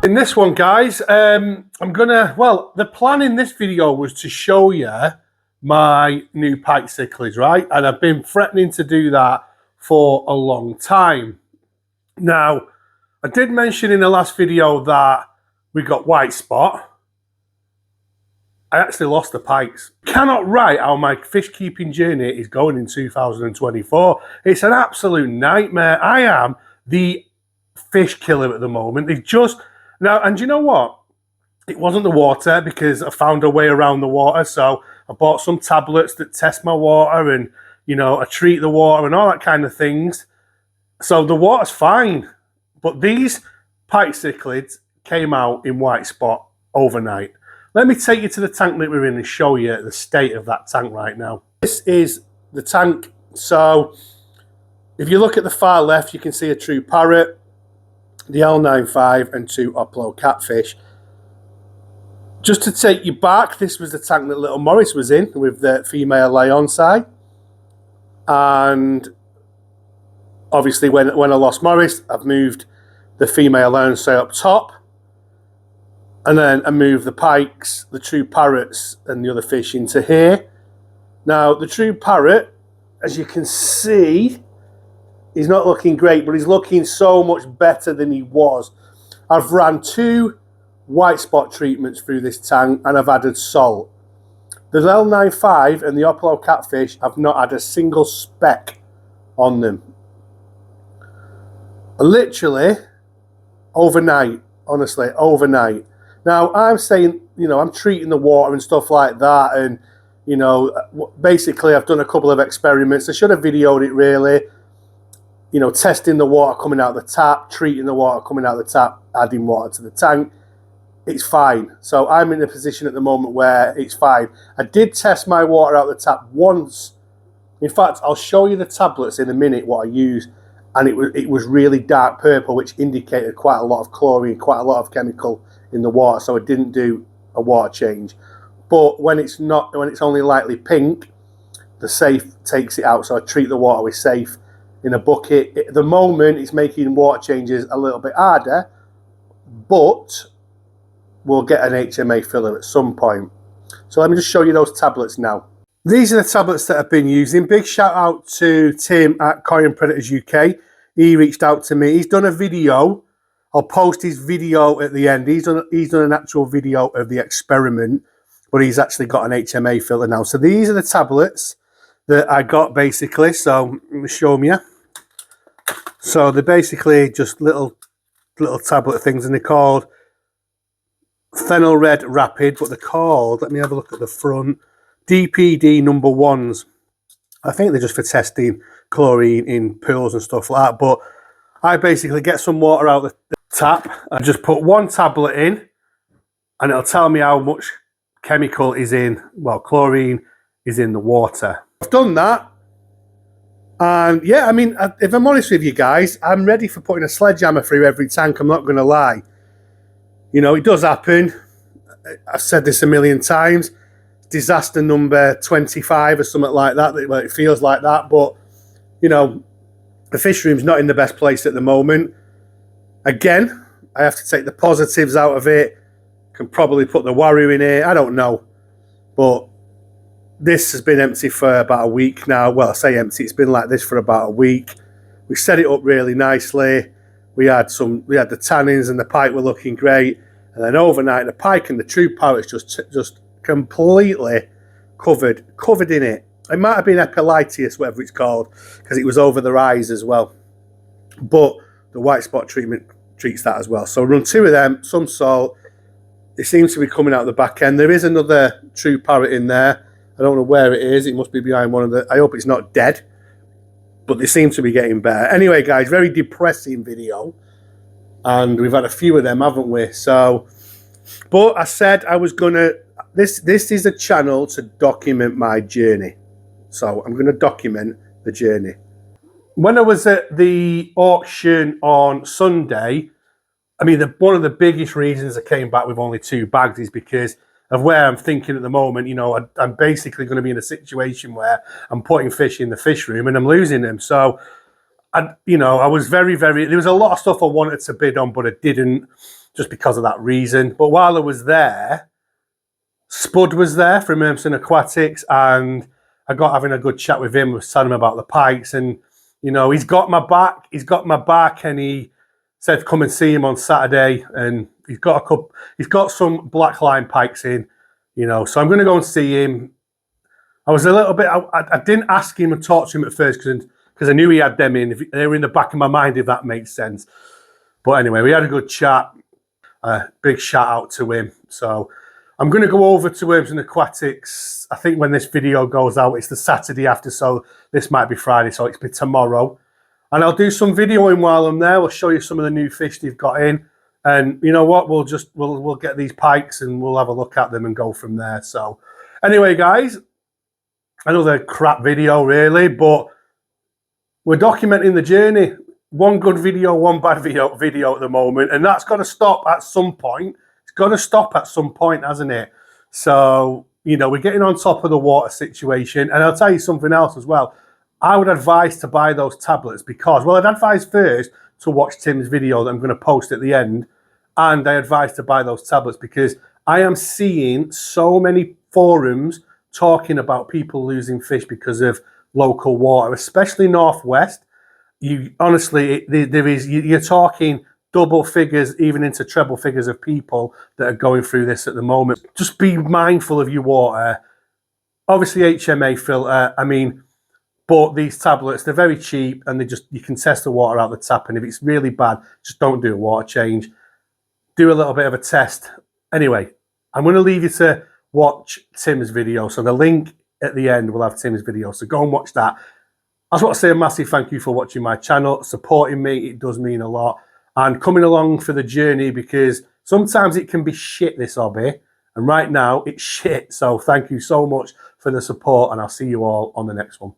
In this one, guys, the plan in this video was to show you my new pike cichlids, right? And I've been threatening to do that for a long time. Now, I did mention in the last video that we got white spot. I actually lost the pikes. Cannot write how my fish keeping journey is going in 2024. It's an absolute nightmare. I am the fish killer at the moment. It's just now, and you know what? It wasn't the water, because I found a way around the water. So I bought some tablets that test my water, and you know, I treat the water and all that kind of things. So the water's fine, but these pike cichlids came out in white spot overnight. Let me take you to the tank that we're in and show you the state of that tank right now. This is the tank. So if you look at the far left, you can see a true parrot, the L95 and 2 upload catfish. Just to take you back, this was the tank that little Morris was in with the female lay-on side. And obviously when I lost Morris, I've moved the female lay-on side up top. And then I moved the pikes, the true parrots and the other fish into here. Now the true parrot, as you can see, he's not looking great, but he's looking so much better than he was. I've ran 2 white spot treatments through this tank and I've added salt. The L95 and the upload catfish have not had a single speck on them. Literally overnight, honestly, overnight. Now I'm saying, you know, I'm treating the water and stuff like that, and you know, basically I've done a couple of experiments. I should have videoed it really. You know, testing the water coming out of the tap, treating the water coming out of the tap, adding water to the tank. It's fine. So I'm in a position at the moment where it's fine. I did test my water out of the tap once. In fact, I'll show you the tablets in a minute what I used, and it was really dark purple, which indicated quite a lot of chlorine, quite a lot of chemical in the water. So I didn't do a water change. But when it's only lightly pink, the safe takes it out. So I treat the water with safe in a bucket. At the moment, it's making water changes a little bit harder, but we'll get an HMA filler at some point. So let me just show you those tablets now. These are the tablets that I've been using. Big shout out to Tim at Koi and Predators UK. He reached out to me. He's done a video. I'll post his video at the end. He's done an actual video of the experiment, but he's actually got an HMA filter now. So these are the tablets that I got basically. So let me show you. So they're basically just little tablet things, and they're called Fennel Red Rapid, but they're called, let me have a look at the front, DPD number 1s. I think they're just for testing chlorine in pools and stuff like that. But I basically get some water out of the tap. I just put 1 tablet in, and it'll tell me how much chemical is in, well, chlorine is in the water. I've done that. And yeah, I mean, if I'm honest with you guys, I'm ready for putting a sledgehammer through every tank. I'm not going to lie. You know, it does happen. I've said this a million times. Disaster number 25 or something like that. Well, it feels like that. But, you know, the fish room's not in the best place at the moment. Again, I have to take the positives out of it. Can probably put the warrior in here. I don't know. But this has been empty for about a week now. Well, I say empty. It's been like this for about a week. We set it up really nicely. We had the tannins and the pike were looking great. And then overnight, the pike and the true parrot's just completely covered in it. It might have been epilytius, whatever it's called, because it was over their eyes as well. But the white spot treatment treats that as well. So run 2 of them, some salt. It seems to be coming out the back end. There is another true parrot in there. I don't know where it is. It must be behind one of the... I hope it's not dead. But they seem to be getting better. Anyway, guys, very depressing video. And we've had a few of them, haven't we? So, but I said I was going to... This is a channel to document my journey. So I'm going to document the journey. When I was at the auction on Sunday, I mean, one of the biggest reasons I came back with only 2 bags is because of where I'm thinking at the moment. You know, I'm basically going to be in a situation where I'm putting fish in the fish room and I'm losing them. So, I was very, there was a lot of stuff I wanted to bid on, but I didn't, just because of that reason. But while I was there, Spud was there from Urmson Aquatics, and I got having a good chat with him. I was telling him about the pikes, and you know, he's got my back. He's got my back, and he said come and see him on Saturday. And he's got a couple. He's got some black line pikes in, you know. So I'm going to go and see him. I was a little bit. I didn't ask him and talk to him at first because I knew he had them in. They were in the back of my mind, if that makes sense. But anyway, we had a good chat. Big shout out to him. So I'm going to go over to Urmson Aquatics. I think when this video goes out, it's the Saturday after, so this might be Friday, so it'll be tomorrow. And I'll do some videoing while I'm there. We'll show you some of the new fish they've got in. And you know what? We'll get these pikes and we'll have a look at them and go from there. So anyway, guys, another crap video really, but we're documenting the journey. One good video, one bad video at the moment, and that's got to stop at some point. It's got to stop at some point, hasn't it? So, you know, we're getting on top of the water situation. And I'll tell you something else as well. I would advise to buy those tablets because, well, I'd advise first to watch Tim's video that I'm going to post at the end. And I advise to buy those tablets because I am seeing so many forums talking about people losing fish because of local water, especially Northwest. You honestly, you're talking double figures, even into treble figures of people that are going through this at the moment. Just be mindful of your water. Obviously, HMA filter. I mean, but these tablets, they're very cheap, and you can test the water out the tap. And if it's really bad, just don't do a water change. Do a little bit of a test. Anyway, I'm going to leave you to watch Tim's video. So the link at the end will have Tim's video. So go and watch that. I just want to say a massive thank you for watching my channel, supporting me. It does mean a lot. And coming along for the journey, because sometimes it can be shit, this hobby. And right now, it's shit. So thank you so much for the support, and I'll see you all on the next one.